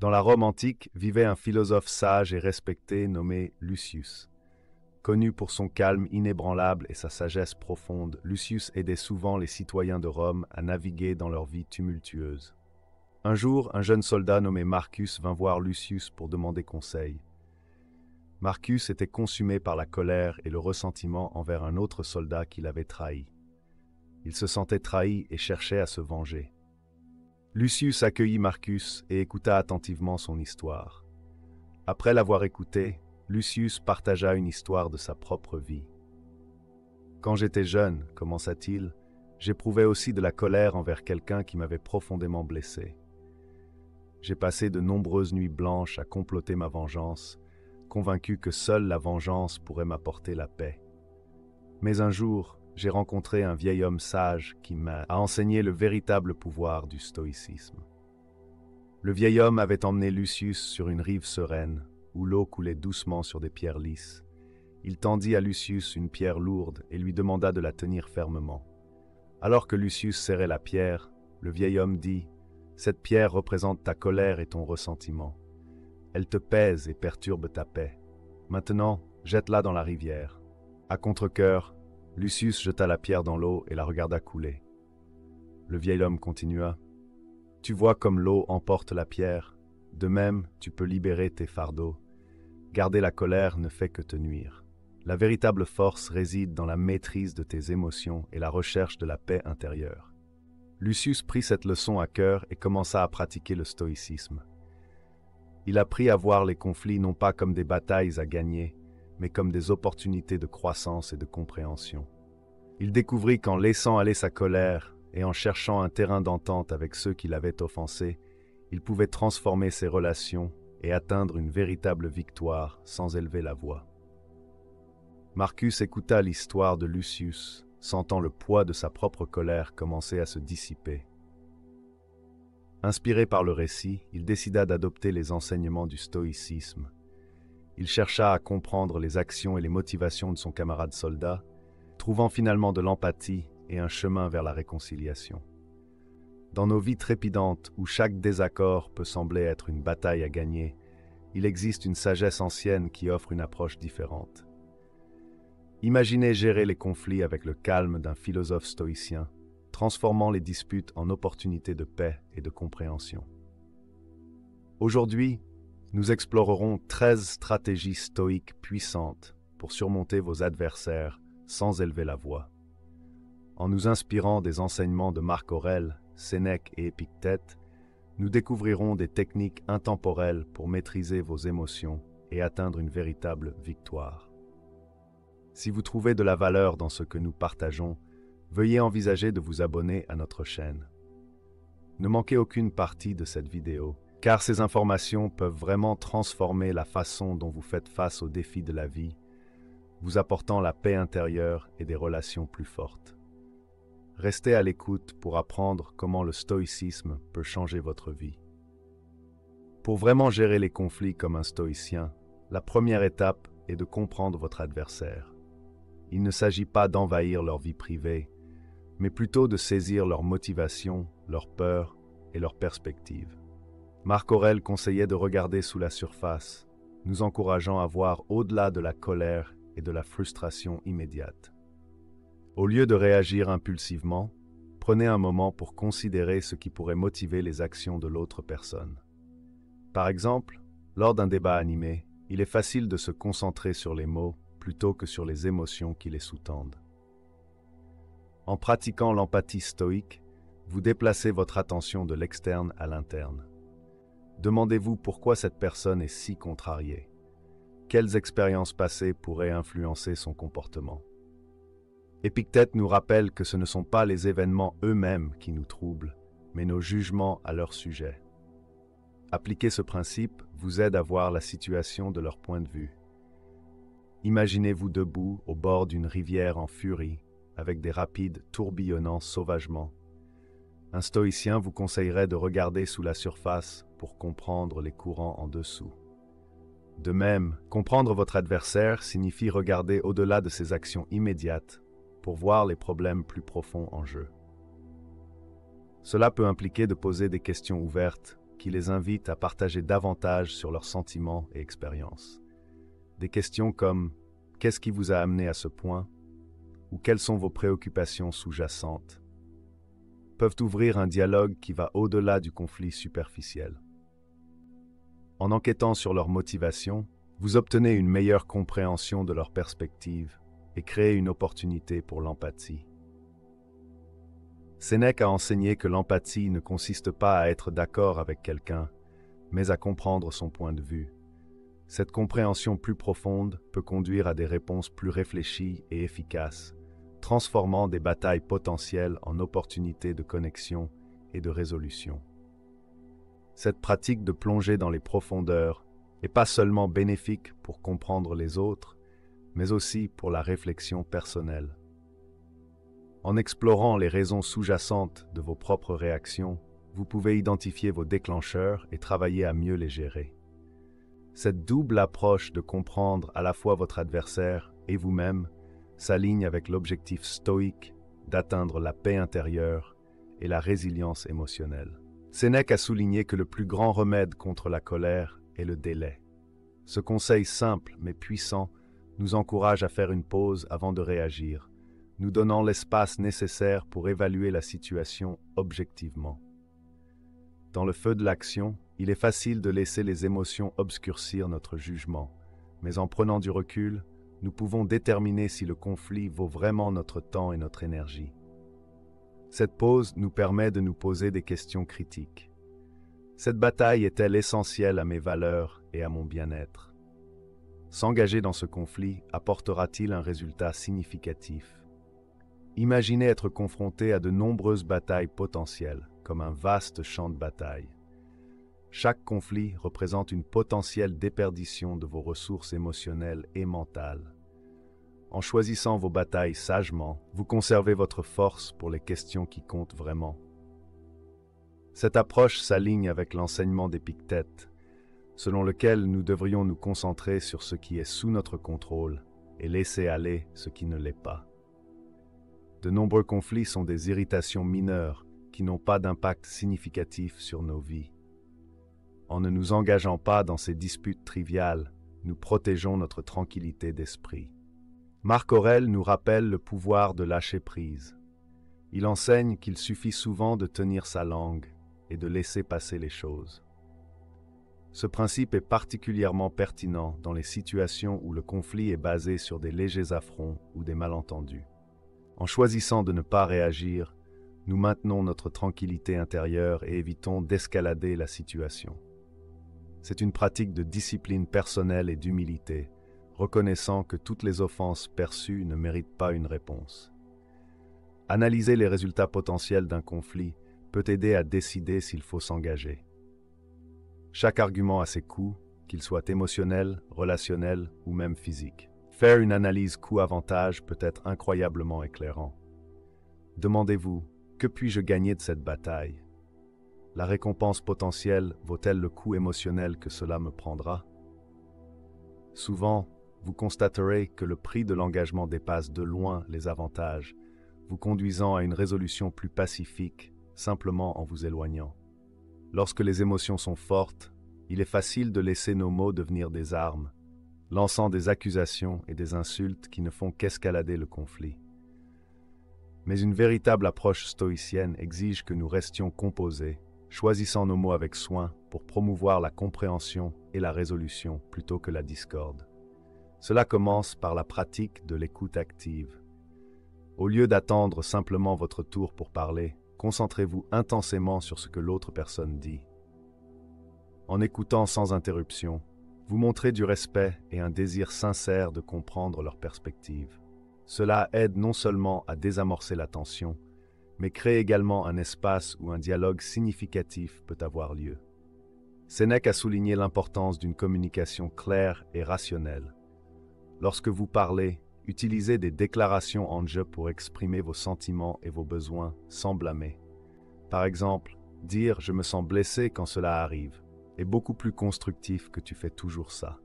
Dans la Rome antique vivait un philosophe sage et respecté nommé Lucius. Connu pour son calme inébranlable et sa sagesse profonde, Lucius aidait souvent les citoyens de Rome à naviguer dans leur vie tumultueuse. Un jour, un jeune soldat nommé Marcus vint voir Lucius pour demander conseil. Marcus était consumé par la colère et le ressentiment envers un autre soldat qui l'avait trahi. Il se sentait trahi et cherchait à se venger. Lucius accueillit Marcus et écouta attentivement son histoire. Après l'avoir écouté, Lucius partagea une histoire de sa propre vie. « Quand j'étais jeune, commença-t-il, j'éprouvais aussi de la colère envers quelqu'un qui m'avait profondément blessé. J'ai passé de nombreuses nuits blanches à comploter ma vengeance, convaincu que seule la vengeance pourrait m'apporter la paix. Mais un jour, j'ai rencontré un vieil homme sage qui m'a enseigné le véritable pouvoir du stoïcisme. Le vieil homme avait emmené Lucius sur une rive sereine, où l'eau coulait doucement sur des pierres lisses. Il tendit à Lucius une pierre lourde et lui demanda de la tenir fermement. Alors que Lucius serrait la pierre, le vieil homme dit « Cette pierre représente ta colère et ton ressentiment. Elle te pèse et perturbe ta paix. Maintenant, jette-la dans la rivière. » À contre-cœur, Lucius jeta la pierre dans l'eau et la regarda couler. Le vieil homme continua. « Tu vois comme l'eau emporte la pierre. De même, tu peux libérer tes fardeaux. Garder la colère ne fait que te nuire. La véritable force réside dans la maîtrise de tes émotions et la recherche de la paix intérieure. » Lucius prit cette leçon à cœur et commença à pratiquer le stoïcisme. Il apprit à voir les conflits non pas comme des batailles à gagner, mais comme des opportunités de croissance et de compréhension. Il découvrit qu'en laissant aller sa colère et en cherchant un terrain d'entente avec ceux qui l'avaient offensé, il pouvait transformer ses relations et atteindre une véritable victoire sans élever la voix. Marcus écouta l'histoire de Lucius, sentant le poids de sa propre colère commencer à se dissiper. Inspiré par le récit, il décida d'adopter les enseignements du stoïcisme. Il chercha à comprendre les actions et les motivations de son camarade soldat, trouvant finalement de l'empathie et un chemin vers la réconciliation. Dans nos vies trépidantes, où chaque désaccord peut sembler être une bataille à gagner, il existe une sagesse ancienne qui offre une approche différente. Imaginez gérer les conflits avec le calme d'un philosophe stoïcien, transformant les disputes en opportunités de paix et de compréhension. Aujourd'hui, nous explorerons 13 stratégies stoïques puissantes pour surmonter vos adversaires sans élever la voix. En nous inspirant des enseignements de Marc Aurèle, Sénèque et Épictète, nous découvrirons des techniques intemporelles pour maîtriser vos émotions et atteindre une véritable victoire. Si vous trouvez de la valeur dans ce que nous partageons, veuillez envisager de vous abonner à notre chaîne. Ne manquez aucune partie de cette vidéo, car ces informations peuvent vraiment transformer la façon dont vous faites face aux défis de la vie, vous apportant la paix intérieure et des relations plus fortes. Restez à l'écoute pour apprendre comment le stoïcisme peut changer votre vie. Pour vraiment gérer les conflits comme un stoïcien, la première étape est de comprendre votre adversaire. Il ne s'agit pas d'envahir leur vie privée, mais plutôt de saisir leurs motivations, leurs peurs et leurs perspectives. Marc Aurèle conseillait de regarder sous la surface, nous encourageant à voir au-delà de la colère et de la frustration immédiate. Au lieu de réagir impulsivement, prenez un moment pour considérer ce qui pourrait motiver les actions de l'autre personne. Par exemple, lors d'un débat animé, il est facile de se concentrer sur les mots plutôt que sur les émotions qui les sous-tendent. En pratiquant l'empathie stoïque, vous déplacez votre attention de l'externe à l'interne. Demandez-vous pourquoi cette personne est si contrariée. Quelles expériences passées pourraient influencer son comportement? Épictète nous rappelle que ce ne sont pas les événements eux-mêmes qui nous troublent, mais nos jugements à leur sujet. Appliquer ce principe vous aide à voir la situation de leur point de vue. Imaginez-vous debout au bord d'une rivière en furie, avec des rapides tourbillonnant sauvagement. Un stoïcien vous conseillerait de regarder sous la surface pour comprendre les courants en dessous. De même, comprendre votre adversaire signifie regarder au-delà de ses actions immédiates pour voir les problèmes plus profonds en jeu. Cela peut impliquer de poser des questions ouvertes qui les invitent à partager davantage sur leurs sentiments et expériences. Des questions comme « Qu'est-ce qui vous a amené à ce point ?» ou « Quelles sont vos préoccupations sous-jacentes ?» peuvent ouvrir un dialogue qui va au-delà du conflit superficiel. En enquêtant sur leurs motivations, vous obtenez une meilleure compréhension de leurs perspectives et créez une opportunité pour l'empathie. Sénèque a enseigné que l'empathie ne consiste pas à être d'accord avec quelqu'un, mais à comprendre son point de vue. Cette compréhension plus profonde peut conduire à des réponses plus réfléchies et efficaces, transformant des batailles potentielles en opportunités de connexion et de résolution. Cette pratique de plonger dans les profondeurs n'est pas seulement bénéfique pour comprendre les autres, mais aussi pour la réflexion personnelle. En explorant les raisons sous-jacentes de vos propres réactions, vous pouvez identifier vos déclencheurs et travailler à mieux les gérer. Cette double approche de comprendre à la fois votre adversaire et vous-même s'aligne avec l'objectif stoïque d'atteindre la paix intérieure et la résilience émotionnelle. Sénèque a souligné que le plus grand remède contre la colère est le délai. Ce conseil simple mais puissant nous encourage à faire une pause avant de réagir, nous donnant l'espace nécessaire pour évaluer la situation objectivement. Dans le feu de l'action, il est facile de laisser les émotions obscurcir notre jugement, mais en prenant du recul, nous pouvons déterminer si le conflit vaut vraiment notre temps et notre énergie. Cette pause nous permet de nous poser des questions critiques. Cette bataille est-elle essentielle à mes valeurs et à mon bien-être? S'engager dans ce conflit apportera-t-il un résultat significatif? Imaginez être confronté à de nombreuses batailles potentielles, comme un vaste champ de bataille. Chaque conflit représente une potentielle déperdition de vos ressources émotionnelles et mentales. En choisissant vos batailles sagement, vous conservez votre force pour les questions qui comptent vraiment. Cette approche s'aligne avec l'enseignement d'Épictète, selon lequel nous devrions nous concentrer sur ce qui est sous notre contrôle et laisser aller ce qui ne l'est pas. De nombreux conflits sont des irritations mineures qui n'ont pas d'impact significatif sur nos vies. En ne nous engageant pas dans ces disputes triviales, nous protégeons notre tranquillité d'esprit. Marc Aurèle nous rappelle le pouvoir de lâcher prise. Il enseigne qu'il suffit souvent de tenir sa langue et de laisser passer les choses. Ce principe est particulièrement pertinent dans les situations où le conflit est basé sur des légers affronts ou des malentendus. En choisissant de ne pas réagir, nous maintenons notre tranquillité intérieure et évitons d'escalader la situation. C'est une pratique de discipline personnelle et d'humilité, reconnaissant que toutes les offenses perçues ne méritent pas une réponse. Analyser les résultats potentiels d'un conflit peut aider à décider s'il faut s'engager. Chaque argument a ses coûts, qu'ils soient émotionnels, relationnels ou même physiques. Faire une analyse coût-avantage peut être incroyablement éclairant. Demandez-vous, que puis-je gagner de cette bataille? La récompense potentielle vaut-elle le coût émotionnel que cela me prendra? Souvent, vous constaterez que le prix de l'engagement dépasse de loin les avantages, vous conduisant à une résolution plus pacifique, simplement en vous éloignant. Lorsque les émotions sont fortes, il est facile de laisser nos mots devenir des armes, lançant des accusations et des insultes qui ne font qu'escalader le conflit. Mais une véritable approche stoïcienne exige que nous restions composés, choisissant nos mots avec soin pour promouvoir la compréhension et la résolution plutôt que la discorde. Cela commence par la pratique de l'écoute active. Au lieu d'attendre simplement votre tour pour parler, concentrez-vous intensément sur ce que l'autre personne dit. En écoutant sans interruption, vous montrez du respect et un désir sincère de comprendre leur perspective. Cela aide non seulement à désamorcer la tension, mais crée également un espace où un dialogue significatif peut avoir lieu. Sénèque a souligné l'importance d'une communication claire et rationnelle. Lorsque vous parlez, utilisez des déclarations en jeu pour exprimer vos sentiments et vos besoins sans blâmer. Par exemple, dire « je me sens blessé quand cela arrive » est beaucoup plus constructif que « tu fais toujours ça ».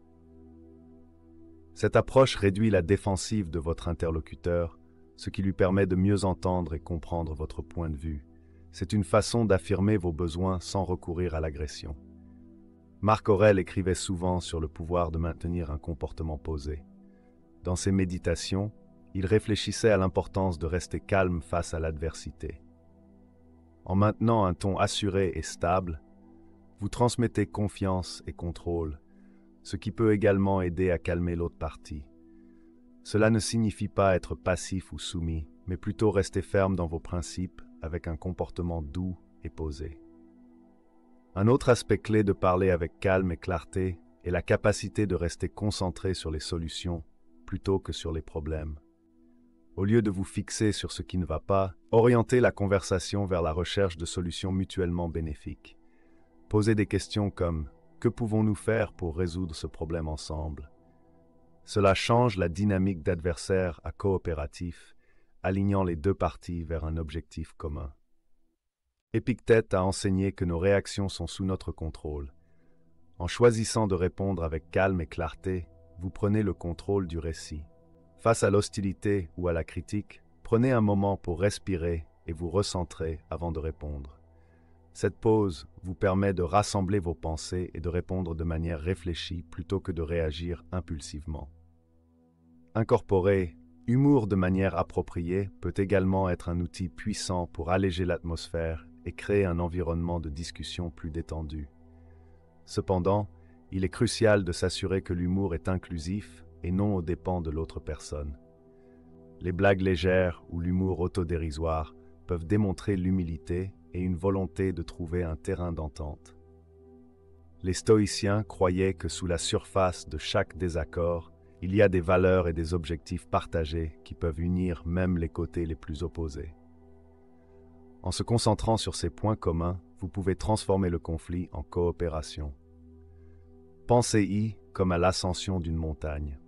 Cette approche réduit la défensive de votre interlocuteur, ce qui lui permet de mieux entendre et comprendre votre point de vue. C'est une façon d'affirmer vos besoins sans recourir à l'agression. Marc Aurèle écrivait souvent sur le pouvoir de maintenir un comportement posé. Dans ses méditations, il réfléchissait à l'importance de rester calme face à l'adversité. En maintenant un ton assuré et stable, vous transmettez confiance et contrôle, ce qui peut également aider à calmer l'autre partie. Cela ne signifie pas être passif ou soumis, mais plutôt rester ferme dans vos principes avec un comportement doux et posé. Un autre aspect clé de parler avec calme et clarté est la capacité de rester concentré sur les solutions plutôt que sur les problèmes. Au lieu de vous fixer sur ce qui ne va pas, orientez la conversation vers la recherche de solutions mutuellement bénéfiques. Posez des questions comme « Que pouvons-nous faire pour résoudre ce problème ensemble ?» Cela change la dynamique d'adversaire à coopératif, alignant les deux parties vers un objectif commun. Épictète a enseigné que nos réactions sont sous notre contrôle. En choisissant de répondre avec calme et clarté, vous prenez le contrôle du récit. Face à l'hostilité ou à la critique, prenez un moment pour respirer et vous recentrer avant de répondre. Cette pause vous permet de rassembler vos pensées et de répondre de manière réfléchie plutôt que de réagir impulsivement. Incorporer humour de manière appropriée peut également être un outil puissant pour alléger l'atmosphère et créer un environnement de discussion plus détendu. Cependant, il est crucial de s'assurer que l'humour est inclusif et non aux dépens de l'autre personne. Les blagues légères ou l'humour autodérisoire peuvent démontrer l'humilité et une volonté de trouver un terrain d'entente. Les stoïciens croyaient que sous la surface de chaque désaccord, il y a des valeurs et des objectifs partagés qui peuvent unir même les côtés les plus opposés. En se concentrant sur ces points communs, vous pouvez transformer le conflit en coopération. Pensez-y comme à l'ascension d'une montagne.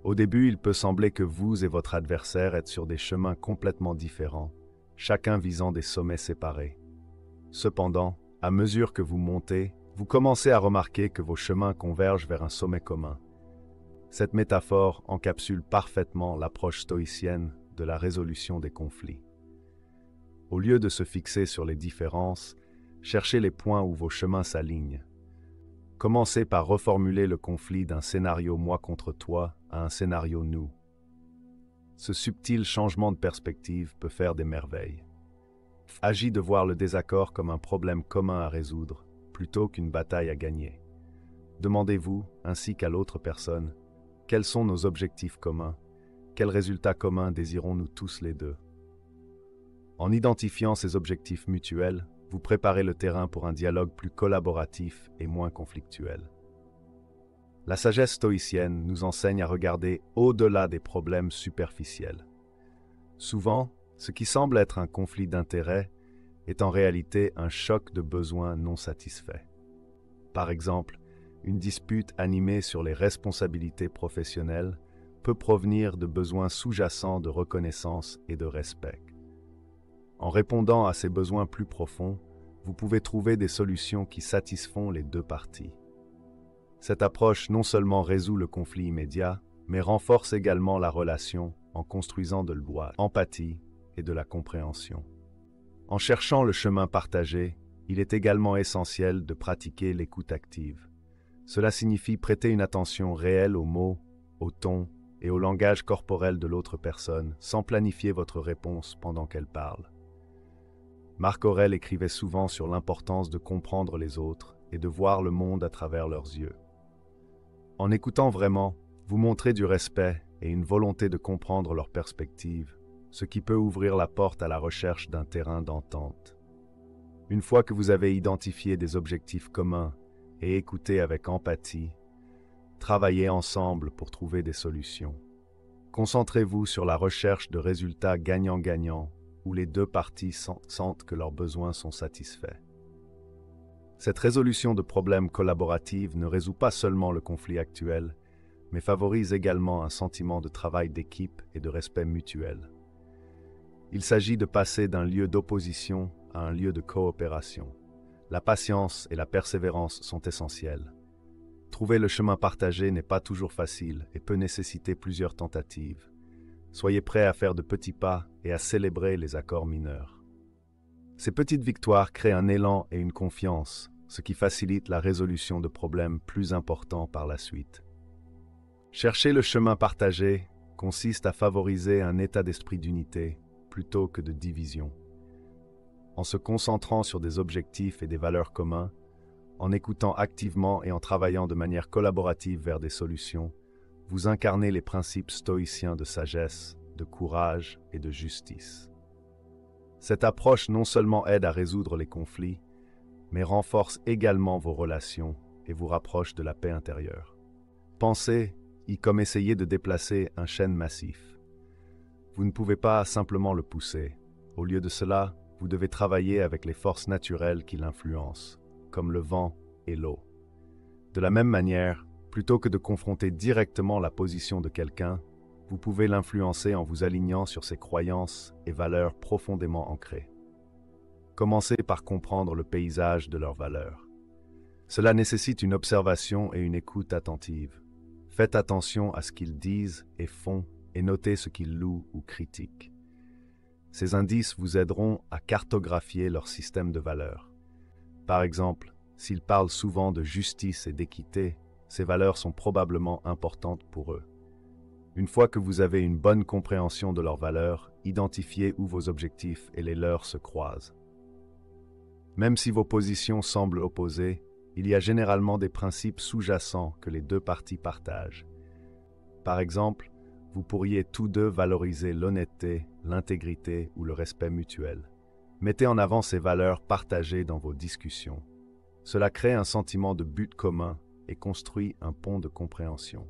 Au début, il peut sembler que vous et votre adversaire êtes sur des chemins complètement différents, chacun visant des sommets séparés. Cependant, à mesure que vous montez, vous commencez à remarquer que vos chemins convergent vers un sommet commun. Cette métaphore encapsule parfaitement l'approche stoïcienne de la résolution des conflits. Au lieu de se fixer sur les différences, cherchez les points où vos chemins s'alignent. Commencez par reformuler le conflit d'un scénario moi contre toi à un scénario nous. Ce subtil changement de perspective peut faire des merveilles. Agis de voir le désaccord comme un problème commun à résoudre, plutôt qu'une bataille à gagner. Demandez-vous, ainsi qu'à l'autre personne, quels sont nos objectifs communs? Quels résultats communs désirons-nous tous les deux? En identifiant ces objectifs mutuels, vous préparez le terrain pour un dialogue plus collaboratif et moins conflictuel. La sagesse stoïcienne nous enseigne à regarder au-delà des problèmes superficiels. Souvent, ce qui semble être un conflit d'intérêts est en réalité un choc de besoins non satisfaits. Par exemple, une dispute animée sur les responsabilités professionnelles peut provenir de besoins sous-jacents de reconnaissance et de respect. En répondant à ces besoins plus profonds, vous pouvez trouver des solutions qui satisfont les deux parties. Cette approche non seulement résout le conflit immédiat, mais renforce également la relation en construisant de l'empathie et de la compréhension. En cherchant le chemin partagé, il est également essentiel de pratiquer l'écoute active. Cela signifie prêter une attention réelle aux mots, au ton et au langage corporel de l'autre personne, sans planifier votre réponse pendant qu'elle parle. Marc Aurèle écrivait souvent sur l'importance de comprendre les autres et de voir le monde à travers leurs yeux. En écoutant vraiment, vous montrez du respect et une volonté de comprendre leur perspective, ce qui peut ouvrir la porte à la recherche d'un terrain d'entente. Une fois que vous avez identifié des objectifs communs et écouté avec empathie, travaillez ensemble pour trouver des solutions. Concentrez-vous sur la recherche de résultats gagnant-gagnant où les deux parties sentent que leurs besoins sont satisfaits. Cette résolution de problèmes collaboratifs ne résout pas seulement le conflit actuel, mais favorise également un sentiment de travail d'équipe et de respect mutuel. Il s'agit de passer d'un lieu d'opposition à un lieu de coopération. La patience et la persévérance sont essentielles. Trouver le chemin partagé n'est pas toujours facile et peut nécessiter plusieurs tentatives. Soyez prêts à faire de petits pas et à célébrer les accords mineurs. Ces petites victoires créent un élan et une confiance, ce qui facilite la résolution de problèmes plus importants par la suite. Chercher le chemin partagé consiste à favoriser un état d'esprit d'unité plutôt que de division. En se concentrant sur des objectifs et des valeurs communs, en écoutant activement et en travaillant de manière collaborative vers des solutions, vous incarnez les principes stoïciens de sagesse, de courage et de justice. Cette approche non seulement aide à résoudre les conflits, mais renforce également vos relations et vous rapproche de la paix intérieure. Pensez y comme essayer de déplacer un chêne massif. Vous ne pouvez pas simplement le pousser. Au lieu de cela, vous devez travailler avec les forces naturelles qui l'influencent, comme le vent et l'eau. De la même manière, plutôt que de confronter directement la position de quelqu'un, vous pouvez l'influencer en vous alignant sur ses croyances et valeurs profondément ancrées. Commencez par comprendre le paysage de leurs valeurs. Cela nécessite une observation et une écoute attentive. Faites attention à ce qu'ils disent et font et notez ce qu'ils louent ou critiquent. Ces indices vous aideront à cartographier leur système de valeurs. Par exemple, s'ils parlent souvent de justice et d'équité, ces valeurs sont probablement importantes pour eux. Une fois que vous avez une bonne compréhension de leurs valeurs, identifiez où vos objectifs et les leurs se croisent. Même si vos positions semblent opposées, il y a généralement des principes sous-jacents que les deux parties partagent. Par exemple, vous pourriez tous deux valoriser l'honnêteté, l'intégrité ou le respect mutuel. Mettez en avant ces valeurs partagées dans vos discussions. Cela crée un sentiment de but commun et construit un pont de compréhension.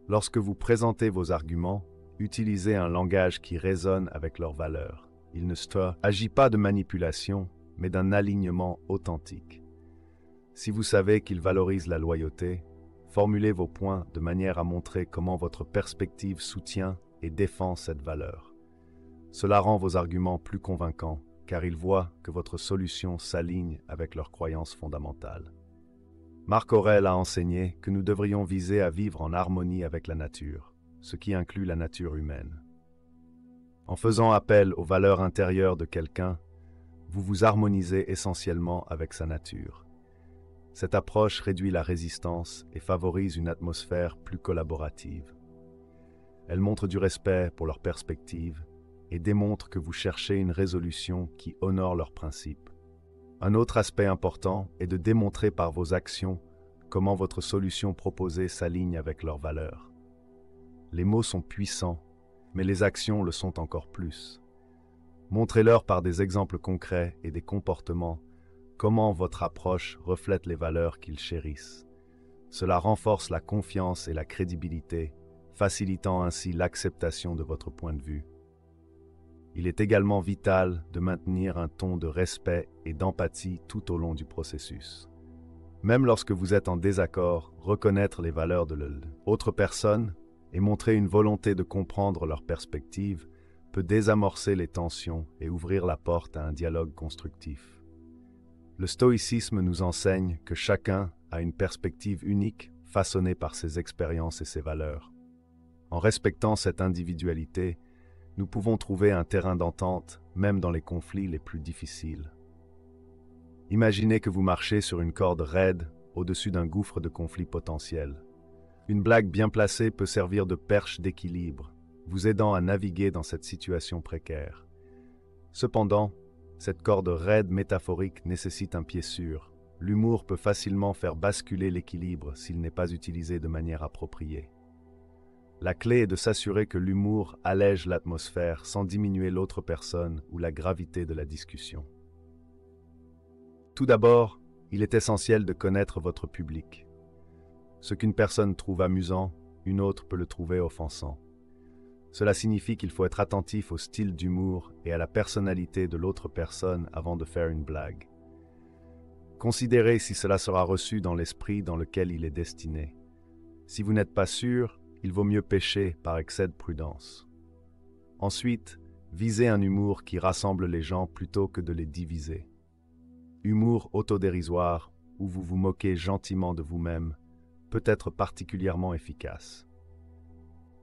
Lorsque vous présentez vos arguments, utilisez un langage qui résonne avec leurs valeurs. Il ne s'agit pas de manipulation, mais d'un alignement authentique. Si vous savez qu'ils valorisent la loyauté, formulez vos points de manière à montrer comment votre perspective soutient et défend cette valeur. Cela rend vos arguments plus convaincants, car ils voient que votre solution s'aligne avec leurs croyances fondamentales. Marc Aurèle a enseigné que nous devrions viser à vivre en harmonie avec la nature, ce qui inclut la nature humaine. En faisant appel aux valeurs intérieures de quelqu'un, vous vous harmonisez essentiellement avec sa nature. Cette approche réduit la résistance et favorise une atmosphère plus collaborative. Elle montre du respect pour leurs perspectives et démontre que vous cherchez une résolution qui honore leurs principes. Un autre aspect important est de démontrer par vos actions comment votre solution proposée s'aligne avec leurs valeurs. Les mots sont puissants, mais les actions le sont encore plus. Montrez-leur par des exemples concrets et des comportements comment votre approche reflète les valeurs qu'ils chérissent. Cela renforce la confiance et la crédibilité, facilitant ainsi l'acceptation de votre point de vue. Il est également vital de maintenir un ton de respect et d'empathie tout au long du processus. Même lorsque vous êtes en désaccord, reconnaître les valeurs de l'autre personne et montrer une volonté de comprendre leur perspective peut désamorcer les tensions et ouvrir la porte à un dialogue constructif. Le stoïcisme nous enseigne que chacun a une perspective unique façonnée par ses expériences et ses valeurs. En respectant cette individualité, nous pouvons trouver un terrain d'entente même dans les conflits les plus difficiles. Imaginez que vous marchez sur une corde raide au-dessus d'un gouffre de conflits potentiels. Une blague bien placée peut servir de perche d'équilibre, vous aidant à naviguer dans cette situation précaire. Cependant, cette corde raide métaphorique nécessite un pied sûr. L'humour peut facilement faire basculer l'équilibre s'il n'est pas utilisé de manière appropriée. La clé est de s'assurer que l'humour allège l'atmosphère sans diminuer l'autre personne ou la gravité de la discussion. Tout d'abord, il est essentiel de connaître votre public. Ce qu'une personne trouve amusant, une autre peut le trouver offensant. Cela signifie qu'il faut être attentif au style d'humour et à la personnalité de l'autre personne avant de faire une blague. Considérez si cela sera reçu dans l'esprit dans lequel il est destiné. Si vous n'êtes pas sûr, il vaut mieux pécher par excès de prudence. Ensuite, visez un humour qui rassemble les gens plutôt que de les diviser. Humour autodérisoire, où vous vous moquez gentiment de vous-même, peut être particulièrement efficace.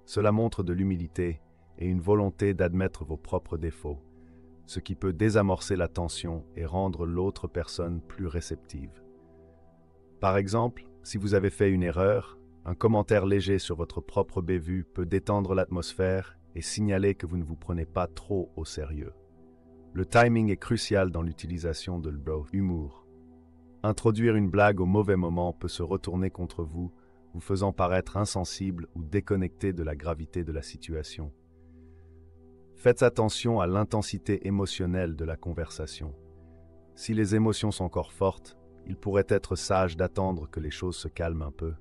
Cela montre de l'humilité et une volonté d'admettre vos propres défauts, ce qui peut désamorcer la tension et rendre l'autre personne plus réceptive. Par exemple, si vous avez fait une erreur, un commentaire léger sur votre propre bévue peut détendre l'atmosphère et signaler que vous ne vous prenez pas trop au sérieux. Le timing est crucial dans l'utilisation de l'humour. Introduire une blague au mauvais moment peut se retourner contre vous, vous faisant paraître insensible ou déconnecté de la gravité de la situation. Faites attention à l'intensité émotionnelle de la conversation. Si les émotions sont encore fortes, il pourrait être sage d'attendre que les choses se calment un peu.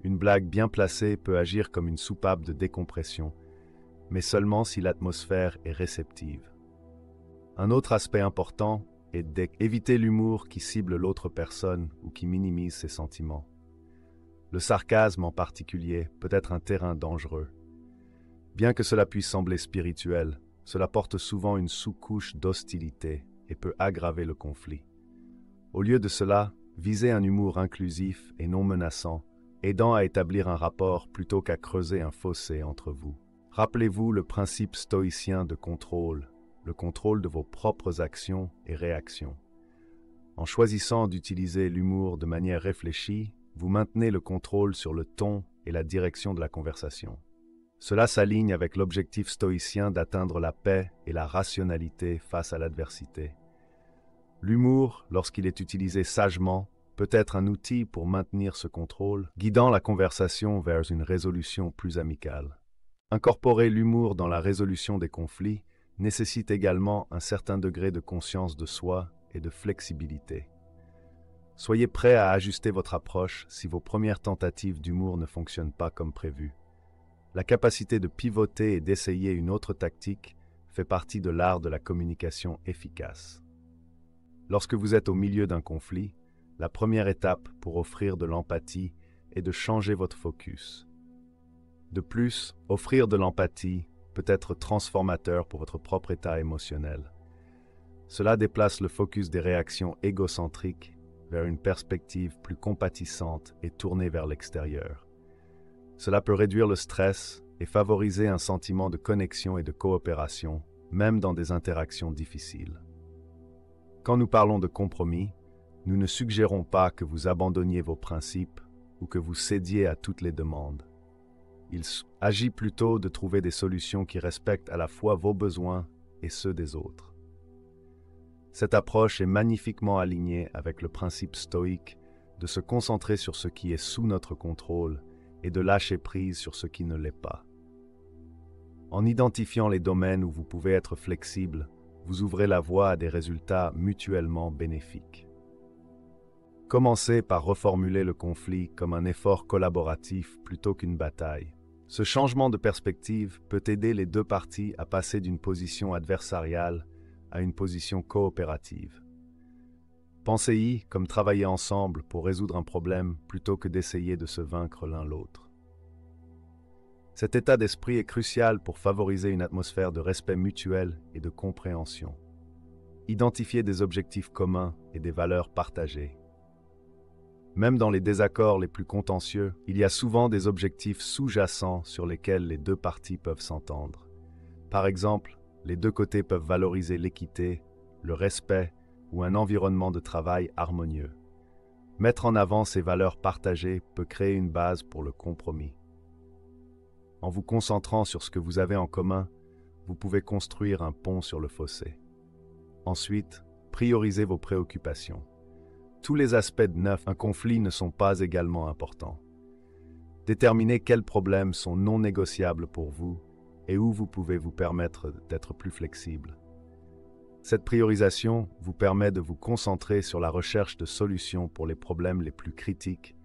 Une blague bien placée peut agir comme une soupape de décompression, mais seulement si l'atmosphère est réceptive. Un autre aspect important est d'éviter l'humour qui cible l'autre personne ou qui minimise ses sentiments. Le sarcasme en particulier peut être un terrain dangereux. Bien que cela puisse sembler spirituel, cela porte souvent une sous-couche d'hostilité et peut aggraver le conflit. Au lieu de cela, visez un humour inclusif et non menaçant, aidant à établir un rapport plutôt qu'à creuser un fossé entre vous. Rappelez-vous le principe stoïcien de contrôle, le contrôle de vos propres actions et réactions. En choisissant d'utiliser l'humour de manière réfléchie, vous maintenez le contrôle sur le ton et la direction de la conversation. Cela s'aligne avec l'objectif stoïcien d'atteindre la paix et la rationalité face à l'adversité. L'humour, lorsqu'il est utilisé sagement, peut être un outil pour maintenir ce contrôle, guidant la conversation vers une résolution plus amicale. Incorporer l'humour dans la résolution des conflits nécessite également un certain degré de conscience de soi et de flexibilité. Soyez prêt à ajuster votre approche si vos premières tentatives d'humour ne fonctionnent pas comme prévu. La capacité de pivoter et d'essayer une autre tactique fait partie de l'art de la communication efficace. Lorsque vous êtes au milieu d'un conflit, la première étape pour offrir de l'empathie est de changer votre focus. De plus, offrir de l'empathie peut être transformateur pour votre propre état émotionnel. Cela déplace le focus des réactions égocentriques vers une perspective plus compatissante et tournée vers l'extérieur. Cela peut réduire le stress et favoriser un sentiment de connexion et de coopération, même dans des interactions difficiles. Quand nous parlons de compromis, nous ne suggérons pas que vous abandonniez vos principes ou que vous cédiez à toutes les demandes. Il s'agit plutôt de trouver des solutions qui respectent à la fois vos besoins et ceux des autres. Cette approche est magnifiquement alignée avec le principe stoïque de se concentrer sur ce qui est sous notre contrôle et de lâcher prise sur ce qui ne l'est pas. En identifiant les domaines où vous pouvez être flexible, vous ouvrez la voie à des résultats mutuellement bénéfiques. Commencez par reformuler le conflit comme un effort collaboratif plutôt qu'une bataille. Ce changement de perspective peut aider les deux parties à passer d'une position adversariale à une position coopérative. Pensez-y comme travailler ensemble pour résoudre un problème plutôt que d'essayer de se vaincre l'un l'autre. Cet état d'esprit est crucial pour favoriser une atmosphère de respect mutuel et de compréhension. Identifiez des objectifs communs et des valeurs partagées. Même dans les désaccords les plus contentieux, il y a souvent des objectifs sous-jacents sur lesquels les deux parties peuvent s'entendre. Par exemple, les deux côtés peuvent valoriser l'équité, le respect ou un environnement de travail harmonieux. Mettre en avant ces valeurs partagées peut créer une base pour le compromis. En vous concentrant sur ce que vous avez en commun, vous pouvez construire un pont sur le fossé. Ensuite, priorisez vos préoccupations. Tous les aspects d'un conflit ne sont pas également importants. Déterminez quels problèmes sont non négociables pour vous et où vous pouvez vous permettre d'être plus flexible. Cette priorisation vous permet de vous concentrer sur la recherche de solutions pour les problèmes les plus critiques,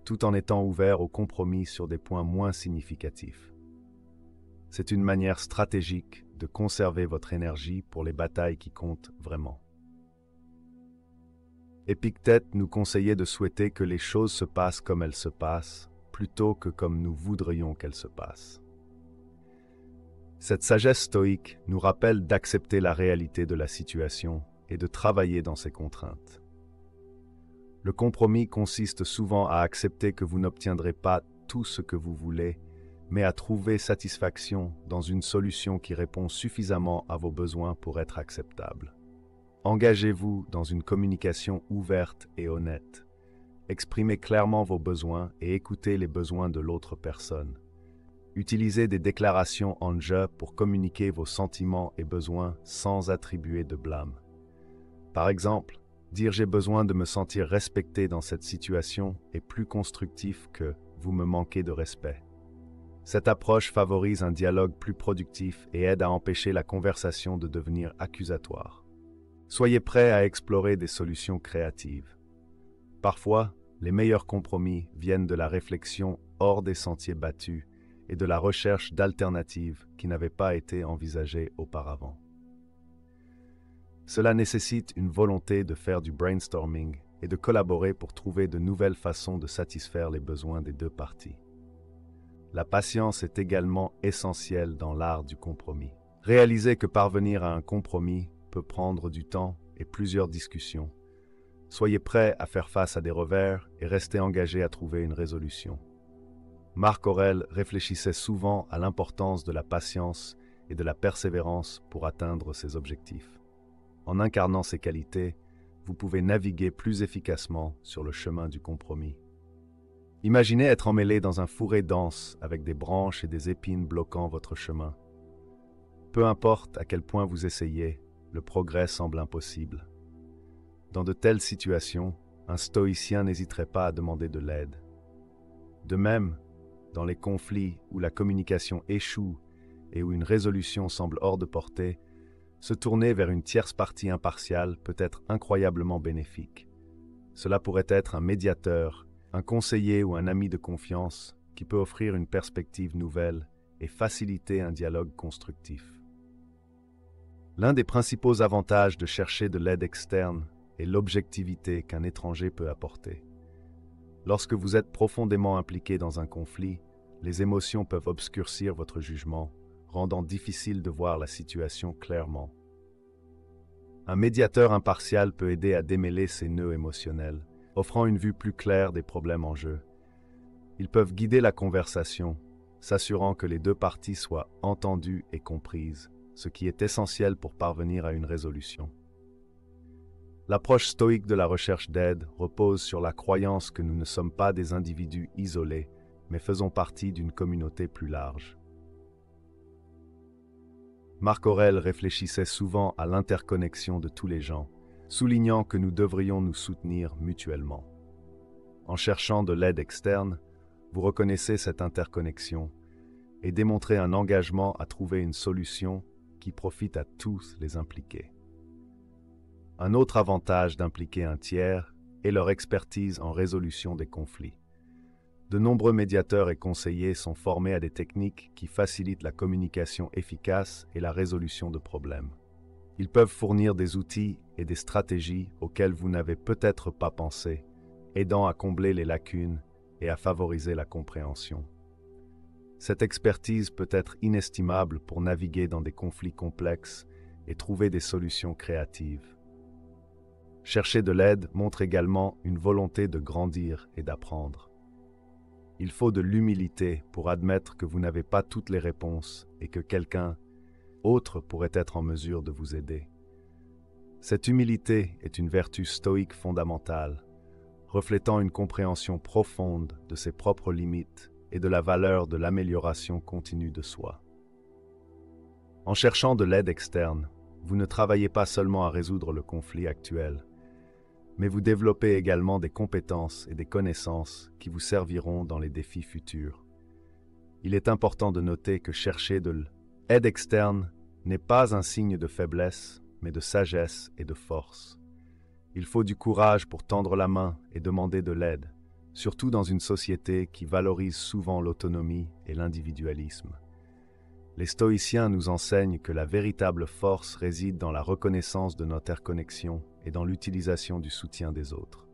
tout en étant ouvert au compromis sur des points moins significatifs. C'est une manière stratégique de conserver votre énergie pour les batailles qui comptent vraiment. Épictète nous conseillait de souhaiter que les choses se passent comme elles se passent, plutôt que comme nous voudrions qu'elles se passent. Cette sagesse stoïque nous rappelle d'accepter la réalité de la situation et de travailler dans ses contraintes. Le compromis consiste souvent à accepter que vous n'obtiendrez pas tout ce que vous voulez, mais à trouver satisfaction dans une solution qui répond suffisamment à vos besoins pour être acceptable. Engagez-vous dans une communication ouverte et honnête. Exprimez clairement vos besoins et écoutez les besoins de l'autre personne. Utilisez des déclarations en je pour communiquer vos sentiments et besoins sans attribuer de blâme. Par exemple, dire j'ai besoin de me sentir respecté dans cette situation est plus constructif que vous me manquez de respect. Cette approche favorise un dialogue plus productif et aide à empêcher la conversation de devenir accusatoire. Soyez prêts à explorer des solutions créatives. Parfois, les meilleurs compromis viennent de la réflexion hors des sentiers battus et de la recherche d'alternatives qui n'avaient pas été envisagées auparavant. Cela nécessite une volonté de faire du brainstorming et de collaborer pour trouver de nouvelles façons de satisfaire les besoins des deux parties. La patience est également essentielle dans l'art du compromis. Réalisez que parvenir à un compromis peut prendre du temps et plusieurs discussions. Soyez prêts à faire face à des revers et restez engagés à trouver une résolution. Marc Aurèle réfléchissait souvent à l'importance de la patience et de la persévérance pour atteindre ses objectifs. En incarnant ces qualités, vous pouvez naviguer plus efficacement sur le chemin du compromis. Imaginez être emmêlé dans un fourré dense avec des branches et des épines bloquant votre chemin. Peu importe à quel point vous essayez, le progrès semble impossible. Dans de telles situations, un stoïcien n'hésiterait pas à demander de l'aide. De même, dans les conflits où la communication échoue et où une résolution semble hors de portée, se tourner vers une tierce partie impartiale peut être incroyablement bénéfique. Cela pourrait être un médiateur, un conseiller ou un ami de confiance qui peut offrir une perspective nouvelle et faciliter un dialogue constructif. L'un des principaux avantages de chercher de l'aide externe est l'objectivité qu'un étranger peut apporter. Lorsque vous êtes profondément impliqué dans un conflit, les émotions peuvent obscurcir votre jugement, rendant difficile de voir la situation clairement. Un médiateur impartial peut aider à démêler ces nœuds émotionnels, offrant une vue plus claire des problèmes en jeu. Ils peuvent guider la conversation, s'assurant que les deux parties soient entendues et comprises, ce qui est essentiel pour parvenir à une résolution. L'approche stoïque de la recherche d'aide repose sur la croyance que nous ne sommes pas des individus isolés, mais faisons partie d'une communauté plus large. Marc Aurèle réfléchissait souvent à l'interconnexion de tous les gens, soulignant que nous devrions nous soutenir mutuellement. En cherchant de l'aide externe, vous reconnaissez cette interconnexion et démontrez un engagement à trouver une solution qui profite à tous les impliqués. Un autre avantage d'impliquer un tiers est leur expertise en résolution des conflits. De nombreux médiateurs et conseillers sont formés à des techniques qui facilitent la communication efficace et la résolution de problèmes. Ils peuvent fournir des outils et des stratégies auxquelles vous n'avez peut-être pas pensé, aidant à combler les lacunes et à favoriser la compréhension. Cette expertise peut être inestimable pour naviguer dans des conflits complexes et trouver des solutions créatives. Chercher de l'aide montre également une volonté de grandir et d'apprendre. Il faut de l'humilité pour admettre que vous n'avez pas toutes les réponses et que quelqu'un autre pourrait être en mesure de vous aider. Cette humilité est une vertu stoïque fondamentale, reflétant une compréhension profonde de ses propres limites et de la valeur de l'amélioration continue de soi. En cherchant de l'aide externe, vous ne travaillez pas seulement à résoudre le conflit actuel, mais vous développez également des compétences et des connaissances qui vous serviront dans les défis futurs. Il est important de noter que chercher de l'aide externe n'est pas un signe de faiblesse, mais de sagesse et de force. Il faut du courage pour tendre la main et demander de l'aide, surtout dans une société qui valorise souvent l'autonomie et l'individualisme. Les stoïciens nous enseignent que la véritable force réside dans la reconnaissance de notre interconnexion et dans l'utilisation du soutien des autres.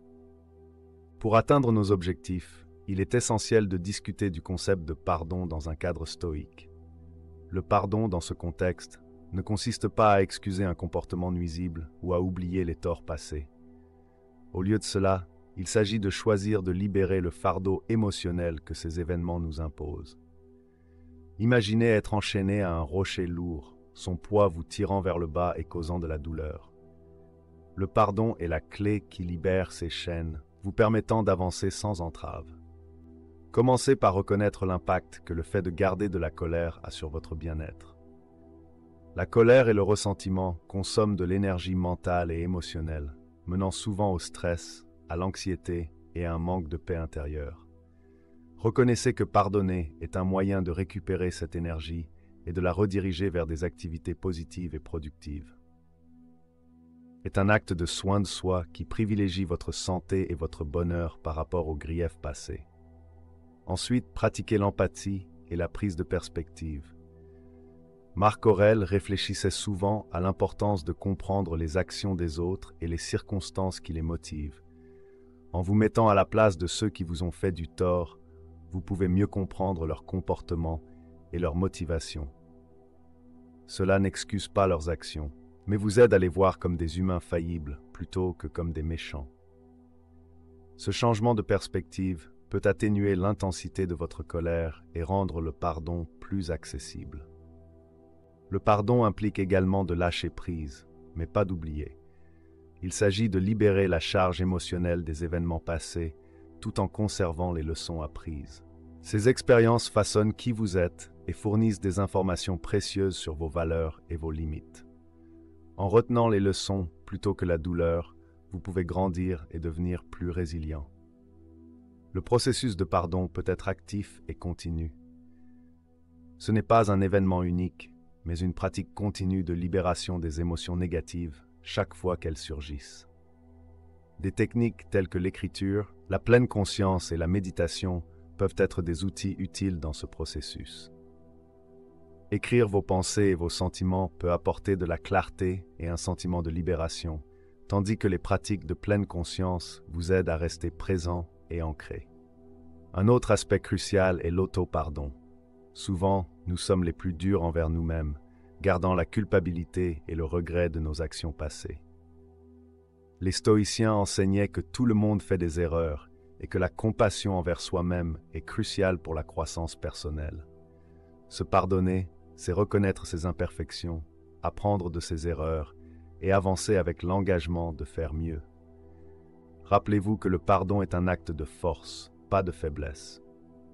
Pour atteindre nos objectifs, il est essentiel de discuter du concept de pardon dans un cadre stoïque. Le pardon, dans ce contexte, ne consiste pas à excuser un comportement nuisible ou à oublier les torts passés. Au lieu de cela, il s'agit de choisir de libérer le fardeau émotionnel que ces événements nous imposent. Imaginez être enchaîné à un rocher lourd, son poids vous tirant vers le bas et causant de la douleur. Le pardon est la clé qui libère ces chaînes, vous permettant d'avancer sans entrave. Commencez par reconnaître l'impact que le fait de garder de la colère a sur votre bien-être. La colère et le ressentiment consomment de l'énergie mentale et émotionnelle, menant souvent au stress, à l'anxiété et à un manque de paix intérieure. Reconnaissez que pardonner est un moyen de récupérer cette énergie et de la rediriger vers des activités positives et productives. C'est un acte de soin de soi qui privilégie votre santé et votre bonheur par rapport aux griefs passés. Ensuite, pratiquez l'empathie et la prise de perspective. Marc Aurèle réfléchissait souvent à l'importance de comprendre les actions des autres et les circonstances qui les motivent. En vous mettant à la place de ceux qui vous ont fait du tort, vous pouvez mieux comprendre leur comportement et leurs motivations. Cela n'excuse pas leurs actions, mais vous aide à les voir comme des humains faillibles plutôt que comme des méchants. Ce changement de perspective peut atténuer l'intensité de votre colère et rendre le pardon plus accessible. Le pardon implique également de lâcher prise, mais pas d'oublier. Il s'agit de libérer la charge émotionnelle des événements passés tout en conservant les leçons apprises. Ces expériences façonnent qui vous êtes et fournissent des informations précieuses sur vos valeurs et vos limites. En retenant les leçons plutôt que la douleur, vous pouvez grandir et devenir plus résilient. Le processus de pardon peut être actif et continu. Ce n'est pas un événement unique, mais une pratique continue de libération des émotions négatives chaque fois qu'elles surgissent. Des techniques telles que l'écriture, la pleine conscience et la méditation peuvent être des outils utiles dans ce processus. Écrire vos pensées et vos sentiments peut apporter de la clarté et un sentiment de libération, tandis que les pratiques de pleine conscience vous aident à rester présent et ancré. Un autre aspect crucial est l'auto-pardon. Souvent, nous sommes les plus durs envers nous-mêmes, gardant la culpabilité et le regret de nos actions passées. Les stoïciens enseignaient que tout le monde fait des erreurs et que la compassion envers soi-même est cruciale pour la croissance personnelle. Se pardonner, c'est reconnaître ses imperfections, apprendre de ses erreurs et avancer avec l'engagement de faire mieux. Rappelez-vous que le pardon est un acte de force, pas de faiblesse.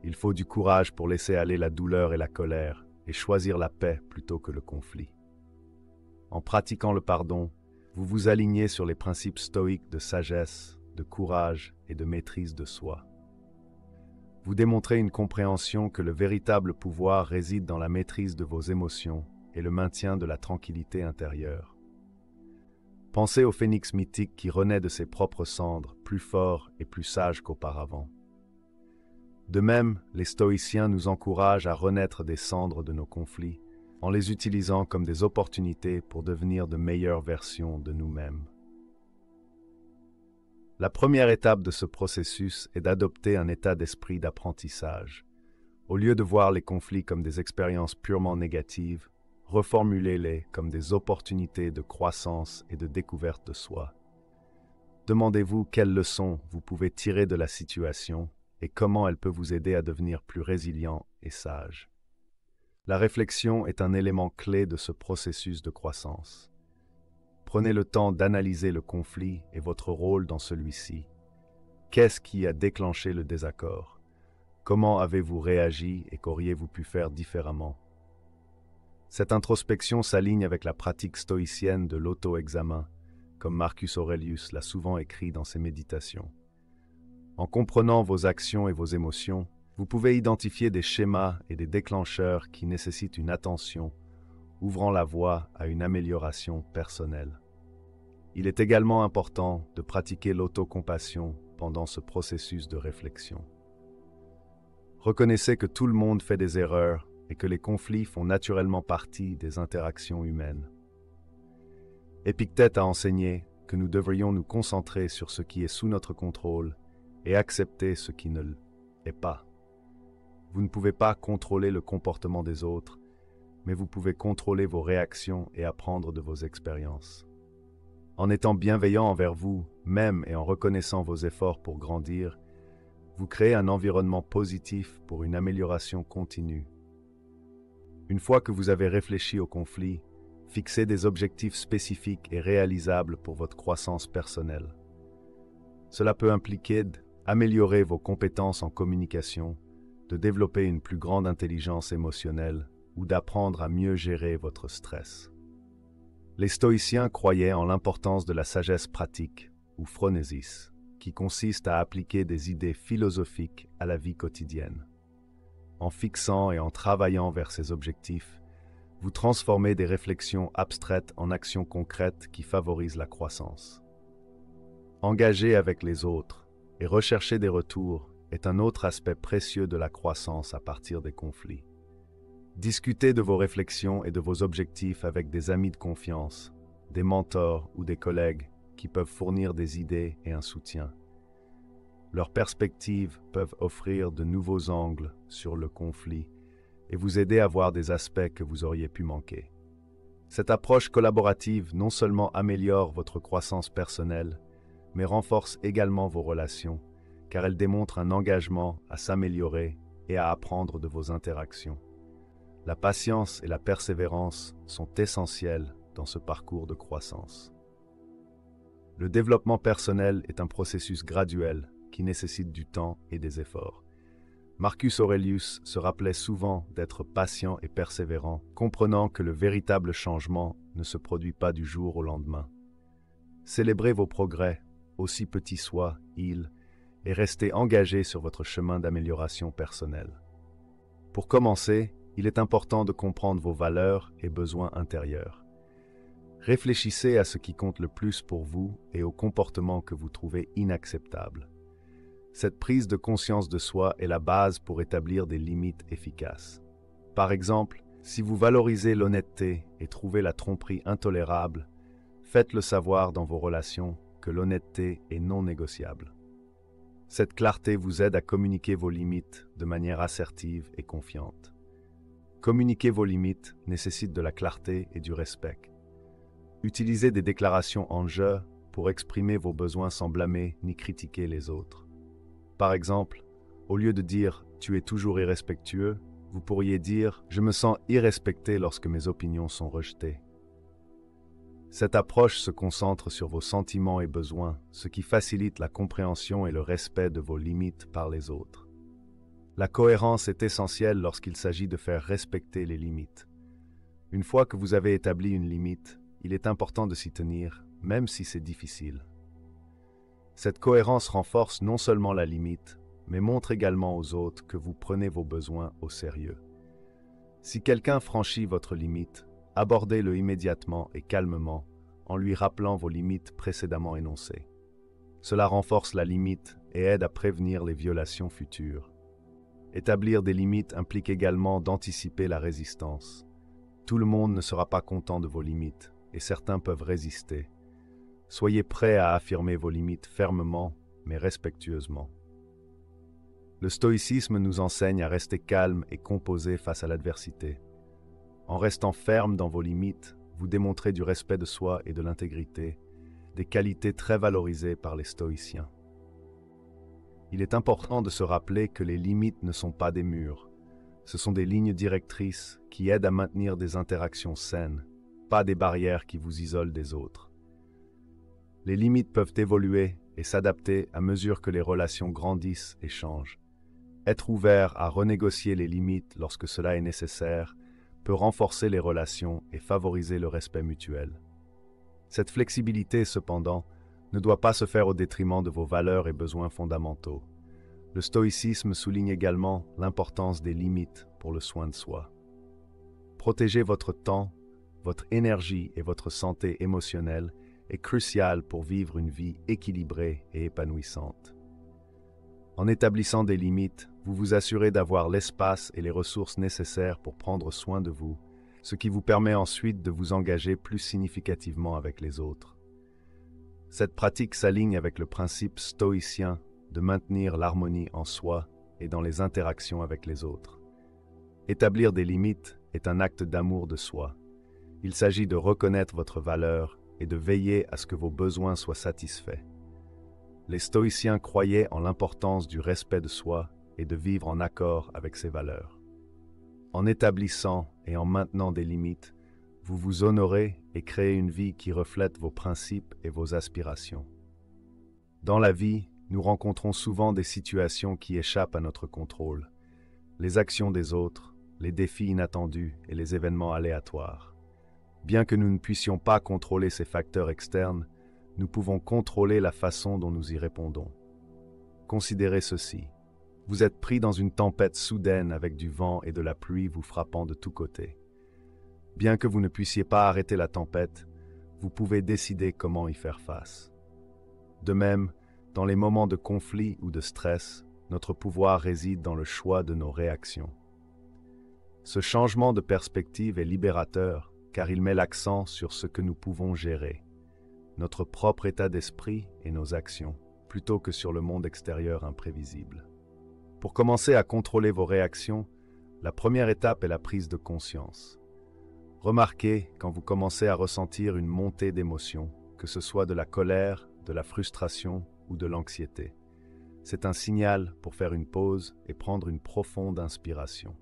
Il faut du courage pour laisser aller la douleur et la colère et choisir la paix plutôt que le conflit. En pratiquant le pardon, vous vous alignez sur les principes stoïques de sagesse, de courage et de maîtrise de soi. Vous démontrez une compréhension que le véritable pouvoir réside dans la maîtrise de vos émotions et le maintien de la tranquillité intérieure. Pensez au phénix mythique qui renaît de ses propres cendres, plus fort et plus sage qu'auparavant. De même, les stoïciens nous encouragent à renaître des cendres de nos conflits, en les utilisant comme des opportunités pour devenir de meilleures versions de nous-mêmes. La première étape de ce processus est d'adopter un état d'esprit d'apprentissage. Au lieu de voir les conflits comme des expériences purement négatives, reformulez-les comme des opportunités de croissance et de découverte de soi. Demandez-vous quelles leçons vous pouvez tirer de la situation et comment elle peut vous aider à devenir plus résilient et sage. La réflexion est un élément clé de ce processus de croissance. Prenez le temps d'analyser le conflit et votre rôle dans celui-ci. Qu'est-ce qui a déclenché le désaccord? Comment avez-vous réagi et qu'auriez-vous pu faire différemment? Cette introspection s'aligne avec la pratique stoïcienne de l'auto-examen, comme Marcus Aurelius l'a souvent écrit dans ses méditations. En comprenant vos actions et vos émotions, vous pouvez identifier des schémas et des déclencheurs qui nécessitent une attention, ouvrant la voie à une amélioration personnelle. Il est également important de pratiquer l'autocompassion pendant ce processus de réflexion. Reconnaissez que tout le monde fait des erreurs et que les conflits font naturellement partie des interactions humaines. Épictète a enseigné que nous devrions nous concentrer sur ce qui est sous notre contrôle et accepter ce qui ne l'est pas. Vous ne pouvez pas contrôler le comportement des autres, mais vous pouvez contrôler vos réactions et apprendre de vos expériences. En étant bienveillant envers vous-même et en reconnaissant vos efforts pour grandir, vous créez un environnement positif pour une amélioration continue. Une fois que vous avez réfléchi au conflit, fixez des objectifs spécifiques et réalisables pour votre croissance personnelle. Cela peut impliquer d'améliorer vos compétences en communication, de développer une plus grande intelligence émotionnelle ou d'apprendre à mieux gérer votre stress. Les stoïciens croyaient en l'importance de la sagesse pratique, ou phronésis, qui consiste à appliquer des idées philosophiques à la vie quotidienne. En fixant et en travaillant vers ces objectifs, vous transformez des réflexions abstraites en actions concrètes qui favorisent la croissance. Engager avec les autres et rechercher des retours est un autre aspect précieux de la croissance à partir des conflits. Discutez de vos réflexions et de vos objectifs avec des amis de confiance, des mentors ou des collègues qui peuvent fournir des idées et un soutien. Leurs perspectives peuvent offrir de nouveaux angles sur le conflit et vous aider à voir des aspects que vous auriez pu manquer. Cette approche collaborative non seulement améliore votre croissance personnelle, mais renforce également vos relations, car elle démontre un engagement à s'améliorer et à apprendre de vos interactions. La patience et la persévérance sont essentielles dans ce parcours de croissance. Le développement personnel est un processus graduel qui nécessite du temps et des efforts. Marcus Aurelius se rappelait souvent d'être patient et persévérant, comprenant que le véritable changement ne se produit pas du jour au lendemain. Célébrez vos progrès, aussi petits soient-ils, et restez engagés sur votre chemin d'amélioration personnelle. Pour commencer, il est important de comprendre vos valeurs et besoins intérieurs. Réfléchissez à ce qui compte le plus pour vous et aux comportements que vous trouvez inacceptables. Cette prise de conscience de soi est la base pour établir des limites efficaces. Par exemple, si vous valorisez l'honnêteté et trouvez la tromperie intolérable, faites-le savoir dans vos relations que l'honnêteté est non négociable. Cette clarté vous aide à communiquer vos limites de manière assertive et confiante. Communiquer vos limites nécessite de la clarté et du respect. Utilisez des déclarations en je pour exprimer vos besoins sans blâmer ni critiquer les autres. Par exemple, au lieu de dire « tu es toujours irrespectueux », vous pourriez dire « je me sens irrespecté lorsque mes opinions sont rejetées ». Cette approche se concentre sur vos sentiments et besoins, ce qui facilite la compréhension et le respect de vos limites par les autres. La cohérence est essentielle lorsqu'il s'agit de faire respecter les limites. Une fois que vous avez établi une limite, il est important de s'y tenir, même si c'est difficile. Cette cohérence renforce non seulement la limite, mais montre également aux autres que vous prenez vos besoins au sérieux. Si quelqu'un franchit votre limite, abordez-le immédiatement et calmement en lui rappelant vos limites précédemment énoncées. Cela renforce la limite et aide à prévenir les violations futures. Établir des limites implique également d'anticiper la résistance. Tout le monde ne sera pas content de vos limites et certains peuvent résister. Soyez prêts à affirmer vos limites fermement mais respectueusement. Le stoïcisme nous enseigne à rester calme et composé face à l'adversité. En restant ferme dans vos limites, vous démontrez du respect de soi et de l'intégrité, des qualités très valorisées par les stoïciens. Il est important de se rappeler que les limites ne sont pas des murs. Ce sont des lignes directrices qui aident à maintenir des interactions saines, pas des barrières qui vous isolent des autres. Les limites peuvent évoluer et s'adapter à mesure que les relations grandissent et changent. Être ouvert à renégocier les limites lorsque cela est nécessaire peut renforcer les relations et favoriser le respect mutuel. Cette flexibilité, cependant, ne doit pas se faire au détriment de vos valeurs et besoins fondamentaux. Le stoïcisme souligne également l'importance des limites pour le soin de soi. Protéger votre temps, votre énergie et votre santé émotionnelle est crucial pour vivre une vie équilibrée et épanouissante. En établissant des limites, vous vous assurez d'avoir l'espace et les ressources nécessaires pour prendre soin de vous, ce qui vous permet ensuite de vous engager plus significativement avec les autres. Cette pratique s'aligne avec le principe stoïcien de maintenir l'harmonie en soi et dans les interactions avec les autres. Établir des limites est un acte d'amour de soi. Il s'agit de reconnaître votre valeur et de veiller à ce que vos besoins soient satisfaits. Les stoïciens croyaient en l'importance du respect de soi et de vivre en accord avec ses valeurs. En établissant et en maintenant des limites, vous vous honorez et créez une vie qui reflète vos principes et vos aspirations. Dans la vie, nous rencontrons souvent des situations qui échappent à notre contrôle. Les actions des autres, les défis inattendus et les événements aléatoires. Bien que nous ne puissions pas contrôler ces facteurs externes, nous pouvons contrôler la façon dont nous y répondons. Considérez ceci. Vous êtes pris dans une tempête soudaine avec du vent et de la pluie vous frappant de tous côtés. Bien que vous ne puissiez pas arrêter la tempête, vous pouvez décider comment y faire face. De même, dans les moments de conflit ou de stress, notre pouvoir réside dans le choix de nos réactions. Ce changement de perspective est libérateur car il met l'accent sur ce que nous pouvons gérer, notre propre état d'esprit et nos actions, plutôt que sur le monde extérieur imprévisible. Pour commencer à contrôler vos réactions, la première étape est la prise de conscience. Remarquez quand vous commencez à ressentir une montée d'émotions, que ce soit de la colère, de la frustration ou de l'anxiété. C'est un signal pour faire une pause et prendre une profonde inspiration.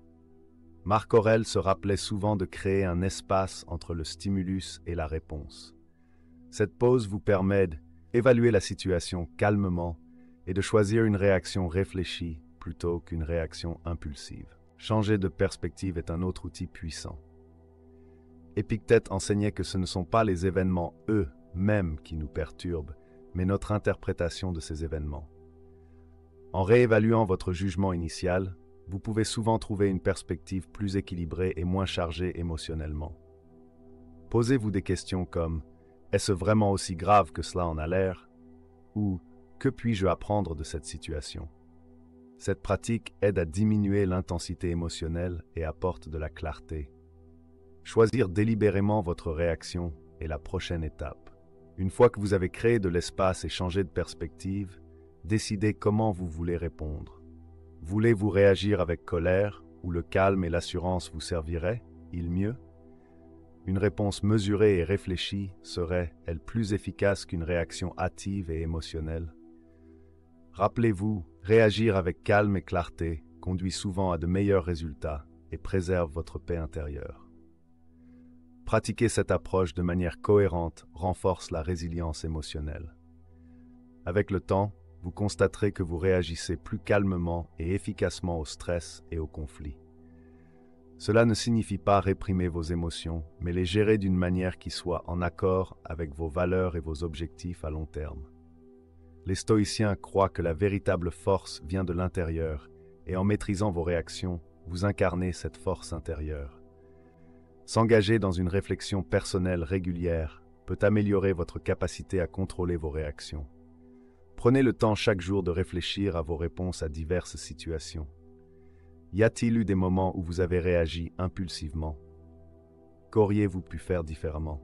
Marc Aurèle se rappelait souvent de créer un espace entre le stimulus et la réponse. Cette pause vous permet d'évaluer la situation calmement et de choisir une réaction réfléchie plutôt qu'une réaction impulsive. Changer de perspective est un autre outil puissant. Épictète enseignait que ce ne sont pas les événements eux-mêmes qui nous perturbent, mais notre interprétation de ces événements. En réévaluant votre jugement initial, vous pouvez souvent trouver une perspective plus équilibrée et moins chargée émotionnellement. Posez-vous des questions comme « Est-ce vraiment aussi grave que cela en a l'air ?» ou « Que puis-je apprendre de cette situation ?» Cette pratique aide à diminuer l'intensité émotionnelle et apporte de la clarté. Choisir délibérément votre réaction est la prochaine étape. Une fois que vous avez créé de l'espace et changé de perspective, décidez comment vous voulez répondre. Voulez-vous réagir avec colère, où le calme et l'assurance vous serviraient, il mieux? Une réponse mesurée et réfléchie serait, elle, plus efficace qu'une réaction hâtive et émotionnelle? Rappelez-vous, réagir avec calme et clarté conduit souvent à de meilleurs résultats et préserve votre paix intérieure. Pratiquer cette approche de manière cohérente renforce la résilience émotionnelle. Avec le temps, vous constaterez que vous réagissez plus calmement et efficacement au stress et aux conflits. Cela ne signifie pas réprimer vos émotions, mais les gérer d'une manière qui soit en accord avec vos valeurs et vos objectifs à long terme. Les stoïciens croient que la véritable force vient de l'intérieur, et en maîtrisant vos réactions, vous incarnez cette force intérieure. S'engager dans une réflexion personnelle régulière peut améliorer votre capacité à contrôler vos réactions. Prenez le temps chaque jour de réfléchir à vos réponses à diverses situations. Y a-t-il eu des moments où vous avez réagi impulsivement? Qu'auriez-vous pu faire différemment?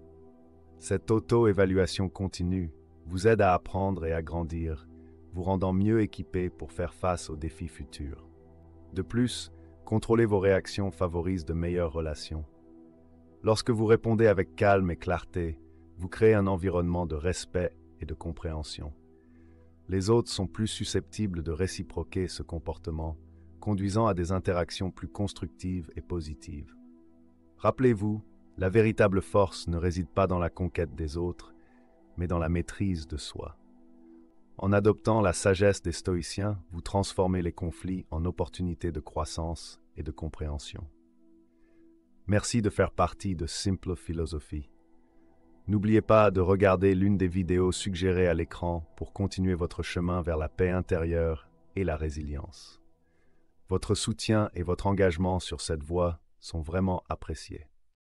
Cette auto-évaluation continue vous aide à apprendre et à grandir, vous rendant mieux équipé pour faire face aux défis futurs. De plus, contrôler vos réactions favorise de meilleures relations. Lorsque vous répondez avec calme et clarté, vous créez un environnement de respect et de compréhension. Les autres sont plus susceptibles de réciproquer ce comportement, conduisant à des interactions plus constructives et positives. Rappelez-vous, la véritable force ne réside pas dans la conquête des autres, mais dans la maîtrise de soi. En adoptant la sagesse des stoïciens, vous transformez les conflits en opportunités de croissance et de compréhension. Merci de faire partie de Simple Philosophie. N'oubliez pas de regarder l'une des vidéos suggérées à l'écran pour continuer votre chemin vers la paix intérieure et la résilience. Votre soutien et votre engagement sur cette voie sont vraiment appréciés.